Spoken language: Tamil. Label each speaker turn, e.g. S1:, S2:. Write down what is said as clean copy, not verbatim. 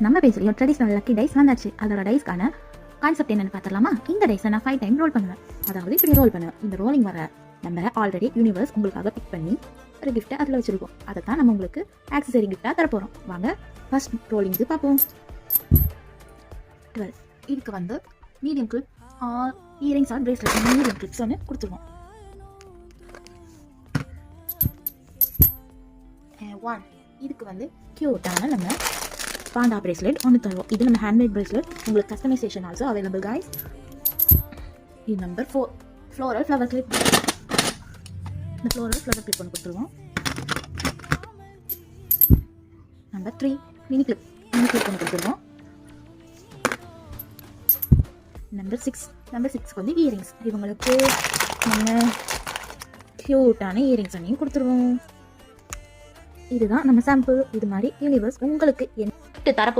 S1: நம்ம பேசுகிற ட்ரெடிஷ்னல் லக்கி டைஸ் வந்தாச்சு. அதோட டைஸ்க்கான கான்செப்ட் என்னன்னு பார்த்துலாமா? இந்த டைஸை நான் 5 டைம் ரோல் பண்ணுவேன். அதாவது இப்படி ரோல் பண்ணுவேன். இந்த ரோலிங் வர நம்ம ஆல்ரெடி யூனிவர்ஸ் உங்களுக்காக பிக் பண்ணி ஒரு கிஃப்ட்டை அதில் வச்சுருக்கோம். அதை தான் நம்ம உங்களுக்கு ஆக்சசரி கிஃப்டாக தரப்போகிறோம். வாங்க ஃபர்ஸ்ட் ரோலிங்கு பார்ப்போம். 12 இதுக்கு வந்து medium clip earrings or bracelet medium clips ஒன்று கொடுத்துருவோம். 1 இதுக்கு வந்து க்யூட்டான நம்ம பாண்டா பிரேஸ்லெட் ஒன்று தருவோம். இது நம்ம ஹேண்ட்மேட் பிரேஸ்லெட். உங்களுக்கு கஸ்டமைசேஷன் ஆல்சோ அவைலபிள் கைஸ். இது நம்பர் 4 ஃப்ளோரல் ஃப்ளவர் கிளிப். இந்த ஃப்ளோரல் ஃப்ளவர் கிளிப் ஒன்று கொடுத்துருவோம். நம்பர் 3 மினி கிளிப் ஒன்று கொடுத்துருவோம். நம்பர் 6 வந்து இயரிங்ஸ். இவங்களுக்கு நம்ம க்யூட்டான இயரிங்ஸ் அண்ணையும் கொடுத்துருவோம். இதுதான் நம்ம சாம்பிள். இது மாதிரி யூனிவர்ஸ் உங்களுக்கு என்ன தரப்போ